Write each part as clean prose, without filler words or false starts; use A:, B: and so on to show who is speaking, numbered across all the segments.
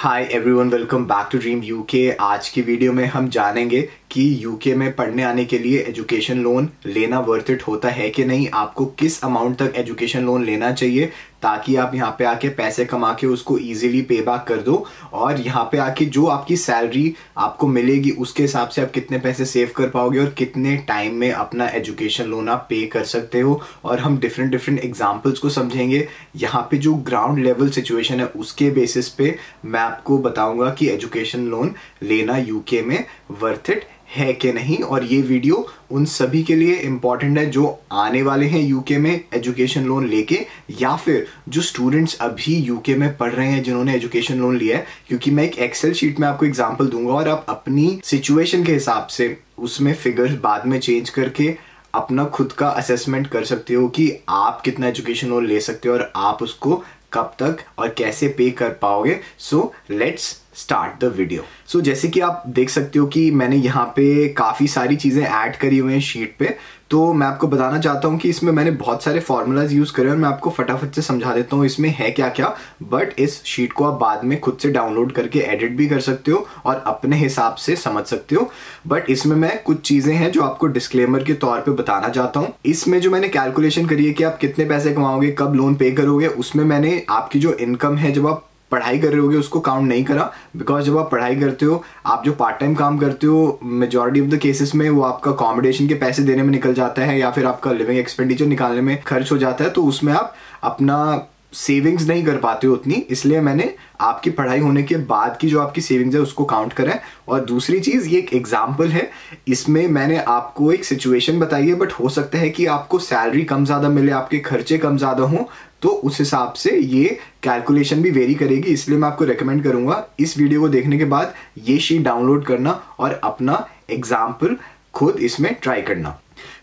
A: Hi everyone, welcome back to dream UK. आज की video में हम जानेंगे कि यूके में पढ़ने आने के लिए एजुकेशन लोन लेना वर्थ इट होता है कि नहीं, आपको किस अमाउंट तक एजुकेशन लोन लेना चाहिए ताकि आप यहाँ पे आके पैसे कमा के उसको इजीली पे बैक कर दो, और यहाँ पे आके जो आपकी सैलरी आपको मिलेगी उसके हिसाब से आप कितने पैसे सेव कर पाओगे और कितने टाइम में अपना एजुकेशन लोन आप पे कर सकते हो। और हम डिफरेंट एग्जांपल्स को समझेंगे। यहाँ पे जो ग्राउंड लेवल सिचुएशन है उसके बेसिस पे मैं आपको बताऊंगा कि एजुकेशन लोन लेना यूके में वर्थ इट है कि नहीं। और ये वीडियो उन सभी के लिए इंपॉर्टेंट है जो आने वाले हैं यूके में एजुकेशन लोन लेके, या फिर जो स्टूडेंट्स अभी यूके में पढ़ रहे हैं जिन्होंने एजुकेशन लोन लिया है। क्योंकि मैं एक एक्सेल शीट में आपको एग्जांपल दूंगा और आप अपनी सिचुएशन के हिसाब से उसमें फिगर्स बाद में चेंज करके अपना खुद का असेसमेंट कर सकते हो कि आप कितना एजुकेशन लोन ले सकते हो और आप उसको कब तक और कैसे पे कर पाओगे। So let's start the video. So जैसे कि आप देख सकते हो कि मैंने यहाँ पे काफी सारी चीजें ऐड करी हुई हैं शीट पे। तो मैं आपको बताना चाहता हूँ कि इसमें मैंने बहुत सारे फॉर्मूलाज यूज करे और मैं आपको फटाफट से समझा देता हूँ इसमें है क्या क्या। बट इस शीट को आप बाद में खुद से डाउनलोड करके एडिट भी कर सकते हो और अपने हिसाब से समझ सकते हो। बट इसमें मैं कुछ चीजें हैं जो आपको डिस्क्लेमर के तौर पे बताना चाहता हूँ। इसमें जो मैंने कैलकुलेशन करी है कि आप कितने पैसे कमाओगे, कब लोन पे करोगे, उसमें मैंने आपकी जो इनकम है जब आप पढ़ाई कर रहे होगे उसको काउंट नहीं करा। बिकॉज जब आप पढ़ाई करते हो, आप जो पार्ट टाइम काम करते हो, मेजॉरिटी ऑफ द केसेस में वो आपका अकोमोडेशन के पैसे देने में निकल जाता है या फिर आपका लिविंग एक्सपेंडिचर निकालने में खर्च हो जाता है। तो उसमें आप अपना सेविंग्स नहीं कर पाते हो उतनी, इसलिए मैंने आपकी पढ़ाई होने के बाद की जो आपकी सेविंग्स है उसको काउंट करा है। और दूसरी चीज, ये एक एग्जांपल है, इसमें मैंने आपको एक सिचुएशन बताई है, बट हो सकता है कि आपको सैलरी कम ज्यादा मिले, आपके खर्चे कम ज्यादा हो, तो उस हिसाब से ये कैलकुलेशन भी वेरी करेगी। इसलिए मैं आपको रेकमेंड करूंगा इस वीडियो को देखने के बाद ये शीट डाउनलोड करना और अपना एग्जाम्पल खुद इसमें ट्राई करना।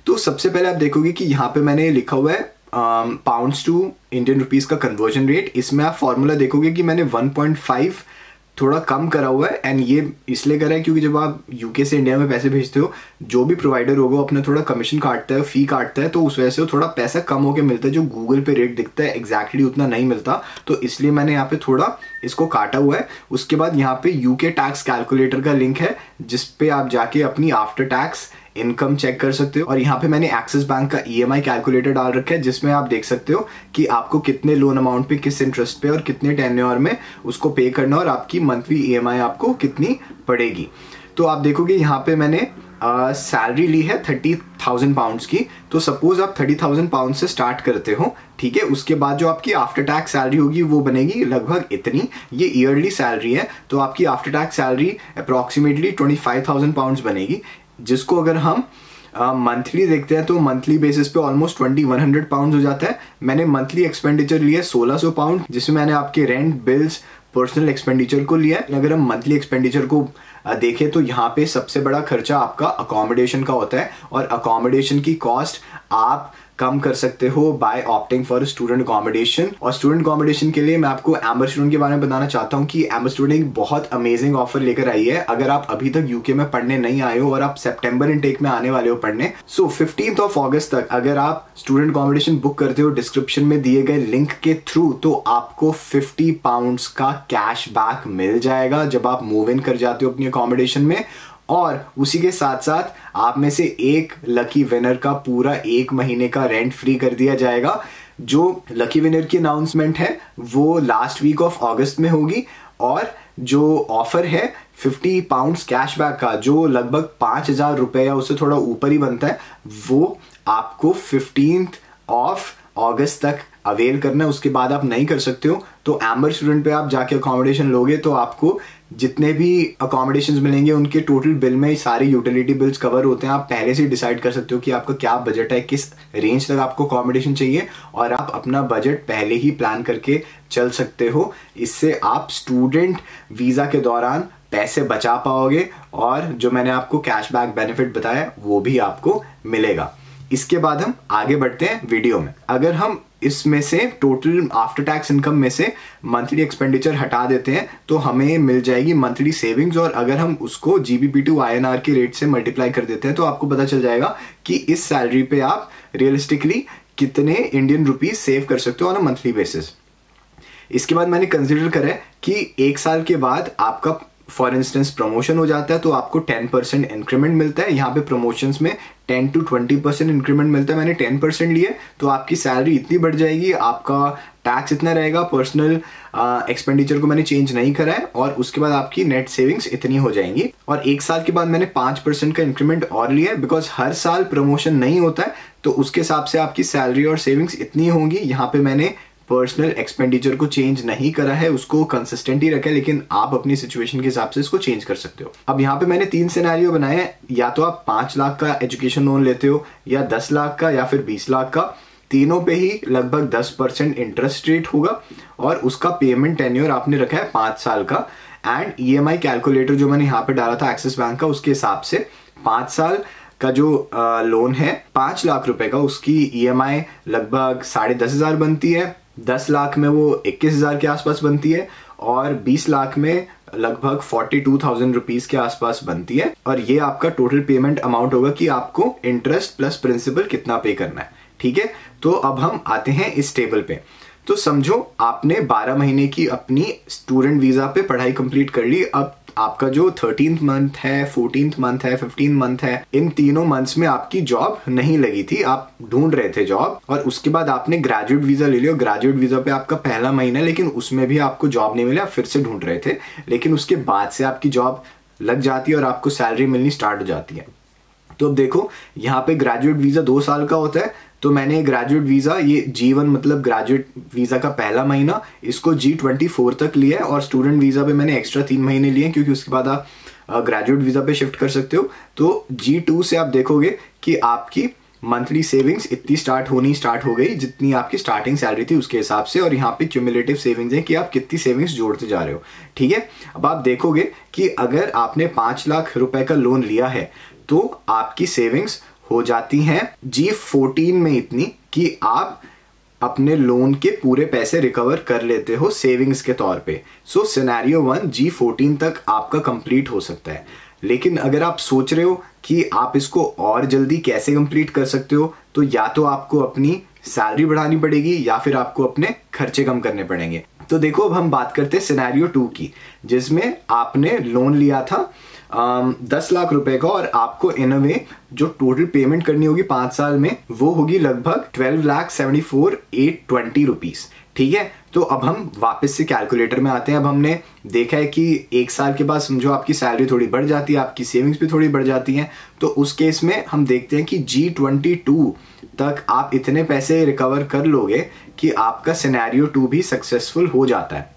A: तो सबसे पहले आप देखोगे कि यहाँ पे मैंने लिखा हुआ है पाउंड्स टू इंडियन रुपीज का कन्वर्जन रेट। इसमें आप फॉर्मूला देखोगे कि मैंने 1.5 थोड़ा कम करा हुआ है। एंड ये इसलिए करा है क्योंकि जब आप यूके से इंडिया में पैसे भेजते हो, जो भी प्रोवाइडर होगा वो अपना थोड़ा कमीशन काटता है, फी काटता है, तो उस वजह से थोड़ा पैसा कम होके मिलता है। जो गूगल पे रेट दिखता है एग्जैक्टली उतना नहीं मिलता, तो इसलिए मैंने यहाँ पे थोड़ा इसको काटा हुआ है। उसके बाद यहाँ पे यूके टैक्स कैलकुलेटर का लिंक है जिसपे आप जाके अपनी आफ्टर टैक्स इनकम चेक कर सकते हो। और यहाँ पे मैंने एक्सिस बैंक का ईएमआई कैलकुलेटर डाल रखा है जिसमें आप देख सकते हो कि आपको कितने लोन अमाउंट पे, किस इंटरेस्ट पे और कितने टेन्योर में उसको पे करना और आपकी मंथली ईएमआई आपको कितनी पड़ेगी। तो आप देखोगे यहाँ पे मैंने सैलरी ली है 30,000 पाउंड्स की। तो सपोज आप 30,000 पाउंड से स्टार्ट करते हो, ठीक है। उसके बाद जो आपकी आफ्टर टैक्स सैलरी होगी वो बनेगी लगभग इतनी। ये ईयरली सैलरी है, तो आपकी after tax salary approximately 25,000 pounds बनेगी, जिसको अगर हम मंथली देखते हैं तो मंथली बेसिस पे ऑलमोस्ट 2100 पाउंड हो जाता है। मैंने मंथली एक्सपेंडिचर लिया 1600 पाउंड, जिसमें मैंने आपके रेंट, बिल्स, पर्सनल एक्सपेंडिचर को लिया है। अगर हम मंथली एक्सपेंडिचर को देखें तो यहाँ पे सबसे बड़ा खर्चा आपका अकोमोडेशन का होता है, और अकोमोडेशन की कॉस्ट आप कम कर सकते हो by opting for student accommodation. और स्टूडेंट अकोमोडेशन के लिए मैं आपको एम्बर स्टूडेंट के बारे में बताना चाहता हूँ कि एम्बर स्टूडेंट एक बहुत अमेजिंग ऑफर लेकर आई है। अगर आप अभी तक यूके में पढ़ने नहीं आए हो और आप सितंबर इनटेक में आने वाले हो पढ़ने, सो 15 अगस्त तक अगर आप स्टूडेंट अकोमोडेशन बुक करते हो डिस्क्रिप्शन में दिए गए लिंक के थ्रू, तो आपको 50 पाउंड्स का कैश बैक मिल जाएगा जब आप मूव इन कर जाते हो अपनी अकोमोडेशन में। और उसी के साथ साथ आप में से एक लकी विनर का पूरा 1 महीने का रेंट फ्री कर दिया जाएगा। जो लकी विनर की अनाउंसमेंट है वो लास्ट वीक ऑफ अगस्त में होगी, और जो ऑफर है 50 पाउंड्स कैशबैक का, जो लगभग 5,000 रुपए या उससे थोड़ा ऊपर ही बनता है, वो आपको 15 अगस्त तक अवेल करना है। उसके बाद आप नहीं कर सकते हो। तो एम्बर स्टूडेंट पे आप जाके अकोमोडेशन लोगे तो आपको जितने भी अकोमोडेशंस मिलेंगे उनके टोटल बिल में सारे यूटिलिटी बिल्स कवर होते हैं। आप पहले से डिसाइड कर सकते हो कि आपका क्या बजट है, किस रेंज तक आपको अकोमोडेशन चाहिए, और आप अपना बजट पहले ही प्लान करके चल सकते हो। इससे आप स्टूडेंट वीजा के दौरान पैसे बचा पाओगे, और जो मैंने आपको कैशबैक बेनिफिट बताया वो भी आपको मिलेगा। इसके बाद हम आगे बढ़ते हैं वीडियो में। अगर हम इसमें से टोटल आफ्टर टैक्स इनकम में से मंथली एक्सपेंडिचर हटा देते हैं तो हमें मिल जाएगी मंथली सेविंग्स, और अगर हम उसको GBP टू INR के रेट से मल्टीप्लाई कर देते हैं तो आपको पता चल जाएगा कि इस सैलरी पे आप रियलिस्टिकली कितने इंडियन रुपीज सेव कर सकते हो ऑन अ मंथली बेसिस। इसके बाद मैंने कंसिडर करा है कि 1 साल के बाद आपका फॉर इंस्टेंस प्रमोशन हो जाता है तो आपको 10% इंक्रीमेंट मिलता है। यहाँ पे प्रमोशंस में 10 to 20% इंक्रीमेंट मिलता है। मैंने 10% लिए तो आपकी सैलरी इतनी बढ़ जाएगी, आपका टैक्स इतना रहेगा, पर्सनल एक्सपेंडिचर को मैंने चेंज नहीं करा है, और उसके बाद आपकी नेट सेविंग्स इतनी हो जाएंगी। और 1 साल के बाद मैंने 5% का इंक्रीमेंट और लिया है, बिकॉज हर साल प्रमोशन नहीं होता है तो उसके हिसाब से आपकी सैलरी और सेविंग्स इतनी होंगी। यहाँ पे मैंने पर्सनल एक्सपेंडिचर को चेंज नहीं करा है, उसको कंसिस्टेंट ही रखा है, लेकिन आप अपनी सिचुएशन के हिसाब से इसको चेंज कर सकते हो। अब यहाँ पे मैंने 3 सिनेरियो बनाए हैं, या तो आप 5 लाख का एजुकेशन लोन लेते हो, या 10 लाख का, या फिर 20 लाख का। तीनों पे ही लगभग 10% इंटरेस्ट रेट होगा, और उसका पेमेंट टेन्योर आपने रखा है 5 साल का। एंड EMI कैलकुलेटर जो मैंने यहाँ पे डाला था एक्सिस बैंक का, उसके हिसाब से 5 साल का जो लोन है 5 लाख रुपए का, उसकी EMI लगभग 10,500 बनती है। 10 लाख में वो 21,000 के आसपास बनती है, और 20 लाख में लगभग 42,000 रुपीज के आसपास बनती है। और ये आपका टोटल पेमेंट अमाउंट होगा कि आपको इंटरेस्ट प्लस प्रिंसिपल कितना पे करना है। ठीक है, तो अब हम आते हैं इस टेबल पे। तो समझो आपने 12 महीने की अपनी स्टूडेंट वीजा पे पढ़ाई कंप्लीट कर ली। अब आपका जो 13th मंथ है, 14th मंथ है, 15th मंथ है, इन तीनों मंथ्स में आपकी जॉब नहीं लगी थी, आप ढूंढ रहे थे जॉब, और उसके बाद आपने ग्रेजुएट वीजा ले लिया। ग्रेजुएट वीजा पे आपका पहला महीना, लेकिन उसमें भी आपको जॉब नहीं मिला, फिर से ढूंढ रहे थे, लेकिन उसके बाद से आपकी जॉब लग जाती है और आपको सैलरी मिलनी स्टार्ट हो जाती है। तो अब देखो यहाँ पे ग्रेजुएट वीजा 2 साल का होता है, तो मैंने ग्रेजुएट वीजा, ये G1 मतलब ग्रेजुएट वीजा का पहला महीना, इसको G24 तक लिया है, और स्टूडेंट वीजा पे मैंने एक्स्ट्रा 3 महीने लिए, क्योंकि उसके बाद आप ग्रेजुएट वीजा पे शिफ्ट कर सकते हो। तो G2 से आप देखोगे कि आपकी मंथली सेविंग्स इतनी स्टार्ट हो गई जितनी आपकी स्टार्टिंग सैलरी थी उसके हिसाब से, और यहाँ पे क्यूमुलेटिव सेविंग्स है कि आप कितनी सेविंग्स जोड़ते जा रहे हो। ठीक है, अब आप देखोगे कि अगर आपने 5 लाख रुपए का लोन लिया है तो आपकी सेविंग्स हो जाती हैं G14 में इतनी कि आप अपने लोन के पूरे पैसे रिकवर कर लेते हो सेविंग्स के तौर पे। सो सिनेरियो 1 G14 तक आपका कंप्लीट हो सकता है। लेकिन अगर आप सोच रहे हो कि आप इसको और जल्दी कैसे कंप्लीट कर सकते हो, तो या तो आपको अपनी सैलरी बढ़ानी पड़ेगी या फिर आपको अपने खर्चे कम करने पड़ेंगे। तो देखो अब हम बात करते हैं सिनेरियो 2 की, जिसमें आपने लोन लिया था 10 लाख रुपए का, और आपको इन अ वे जो टोटल पेमेंट करनी होगी 5 साल में वो होगी लगभग 12,74,820 रुपीज। ठीक है, तो अब हम वापस से कैलकुलेटर में आते हैं। अब हमने देखा है कि 1 साल के बाद समझो आपकी सैलरी थोड़ी बढ़ जाती है, आपकी सेविंग्स भी थोड़ी बढ़ जाती हैं, तो उस केस में हम देखते हैं कि G22 तक आप इतने पैसे रिकवर कर लोगे कि आपका सिनेरियो 2 भी सक्सेसफुल हो जाता है।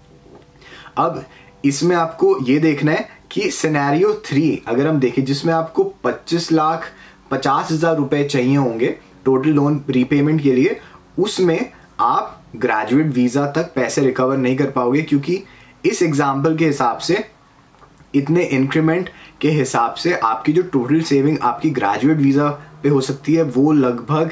A: अब इसमें आपको ये देखना है कि सिनेरियो 3 अगर हम देखें, जिसमें आपको 25,50,000 रुपए चाहिए होंगे टोटल लोन रीपेमेंट के लिए, उसमें आप ग्रेजुएट वीजा तक पैसे रिकवर नहीं कर पाओगे, क्योंकि इस एग्जाम्पल के हिसाब से इतने इंक्रीमेंट के हिसाब से आपकी जो टोटल सेविंग आपकी ग्रेजुएट वीजा पे हो सकती है वो लगभग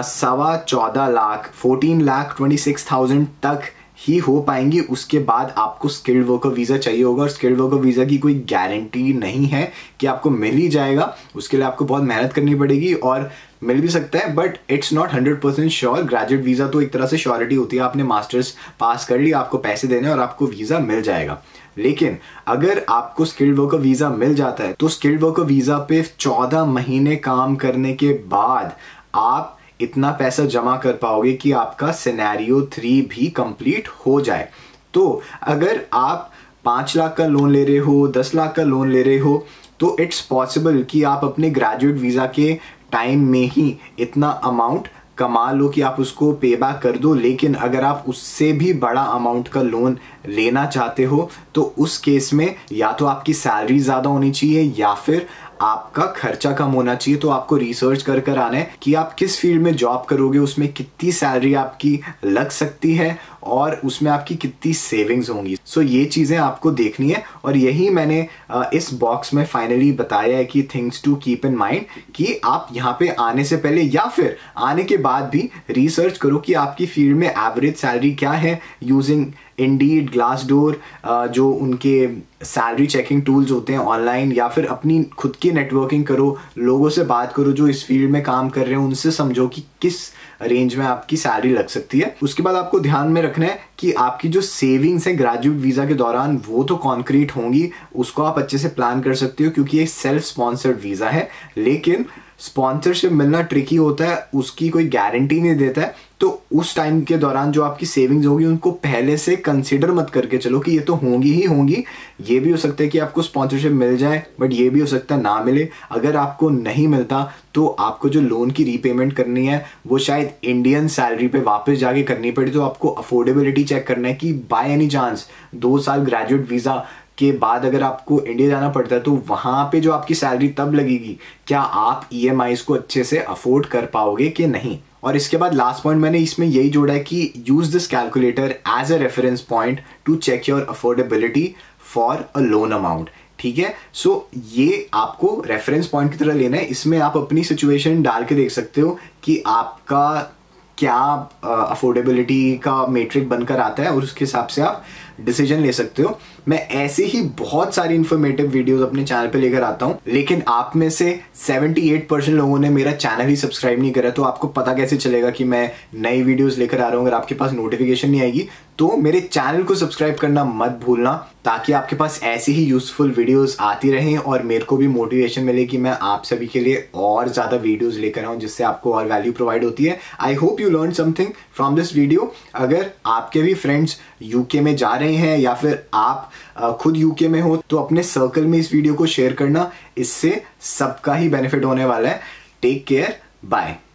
A: 14.25 लाख 14,26,000 तक ही हो पाएंगी। उसके बाद आपको स्किल्ड वर्कर वीजा चाहिए होगा, और स्किल्ड वर्कर वीजा की कोई गारंटी नहीं है कि आपको मिल ही जाएगा। उसके लिए आपको बहुत मेहनत करनी पड़ेगी, और मिल भी सकता है, but it's not 100% sure. Graduate visa तो एक तरह से श्योरिटी होती है, आपने मास्टर्स पास कर ली, आपको पैसे देने और आपको वीजा मिल जाएगा। लेकिन अगर आपको स्किल्ड वर्कर वीजा मिल जाता है तो स्किल्ड वर्कर वीजा पे 14 महीने काम करने के बाद आप इतना पैसा जमा कर पाओगे कि आपका सिनेरियो 3 भी कंप्लीट हो जाए। तो अगर आप 5 लाख का लोन ले रहे हो, 10 लाख का लोन ले रहे हो, तो इट्स पॉसिबल कि आप अपने ग्रेजुएट वीजा के टाइम में ही इतना अमाउंट कमा लो कि आप उसको पे बैक कर दो। लेकिन अगर आप उससे भी बड़ा अमाउंट का लोन लेना चाहते हो तो उस केस में या तो आपकी सैलरी ज्यादा होनी चाहिए या फिर आपका खर्चा कम होना चाहिए। तो आपको रिसर्च कर कर आना है कि आप किस फील्ड में जॉब करोगे, उसमें कितनी सैलरी आपकी लग सकती है और उसमें आपकी कितनी सेविंग्स होंगी। सो ये चीजें आपको देखनी है, और यही मैंने इस बॉक्स में फाइनली बताया है कि things to keep in mind, कि आप यहाँ पे आने से पहले या फिर आने के बाद भी रिसर्च करो कि आपकी फील्ड में एवरेज सैलरी क्या है, यूजिंग इंडीड, ग्लासडोर, जो उनके सैलरी चेकिंग टूल्स होते हैं ऑनलाइन, या फिर अपनी खुद की नेटवर्किंग करो, लोगों से बात करो जो इस फील्ड में काम कर रहे हैं, उनसे समझो कि किस रेंज में आपकी सैलरी लग सकती है। उसके बाद आपको ध्यान में रखना है कि आपकी जो सेविंग्स है ग्रेजुएट वीजा के दौरान वो तो कॉन्क्रीट होंगी, उसको आप अच्छे से प्लान कर सकते हो क्योंकि ये सेल्फ स्पॉन्सर्ड वीजा है। लेकिन स्पॉन्सरशिप मिलना ट्रिकी होता है, उसकी कोई गारंटी नहीं देता है। तो उस टाइम के दौरान जो आपकी सेविंग्स होगी उनको पहले से कंसीडर मत करके चलो कि ये तो होंगी ही होंगी। ये भी हो सकता है कि आपको स्पॉन्सरशिप मिल जाए, बट ये भी हो सकता है ना मिले। अगर आपको नहीं मिलता तो आपको जो लोन की रीपेमेंट करनी है वो शायद इंडियन सैलरी पे वापस जाके करनी पड़े। तो आपको अफोर्डेबिलिटी चेक करना है कि बाय एनी चांस 2 साल ग्रेजुएट वीजा के बाद अगर आपको इंडिया जाना पड़ता है तो वहां पे जो आपकी सैलरी तब लगेगी, क्या आप EMIs को अच्छे से अफोर्ड कर पाओगे कि नहीं। और इसके बाद लास्ट पॉइंट मैंने इसमें यही जोड़ा है कि use this calculator as a reference point to check your affordability for a loan amount. ठीक है, सो ये आपको रेफरेंस पॉइंट की तरह लेना है। इसमें आप अपनी सिचुएशन डाल के देख सकते हो कि आपका क्या अफोर्डेबिलिटी का मेट्रिक बनकर आता है और उसके हिसाब से आप डिसीजन ले सकते हो। मैं ऐसे ही बहुत सारी इंफॉर्मेटिव वीडियोस अपने चैनल पे लेकर आता हूं, लेकिन आप में से 78% लोगों ने मेरा चैनल ही सब्सक्राइब नहीं करा। तो आपको पता कैसे चलेगा कि मैं नई वीडियोस लेकर आ रहा हूं अगर आपके पास नोटिफिकेशन नहीं आएगी। तो मेरे चैनल को सब्सक्राइब करना मत भूलना, ताकि आपके पास ऐसी ही यूजफुल वीडियोस आती रहें और मेरे को भी मोटिवेशन मिले कि मैं आप सभी के लिए और ज्यादा वीडियोस लेकर आऊं जिससे आपको और वैल्यू प्रोवाइड होती है। I hope you learn something from this video. अगर आपके भी फ्रेंड्स यूके में जा रहे हैं या फिर आप खुद यूके में हो तो अपने सर्कल में इस वीडियो को शेयर करना, इससे सबका ही बेनिफिट होने वाला है। Take care, bye.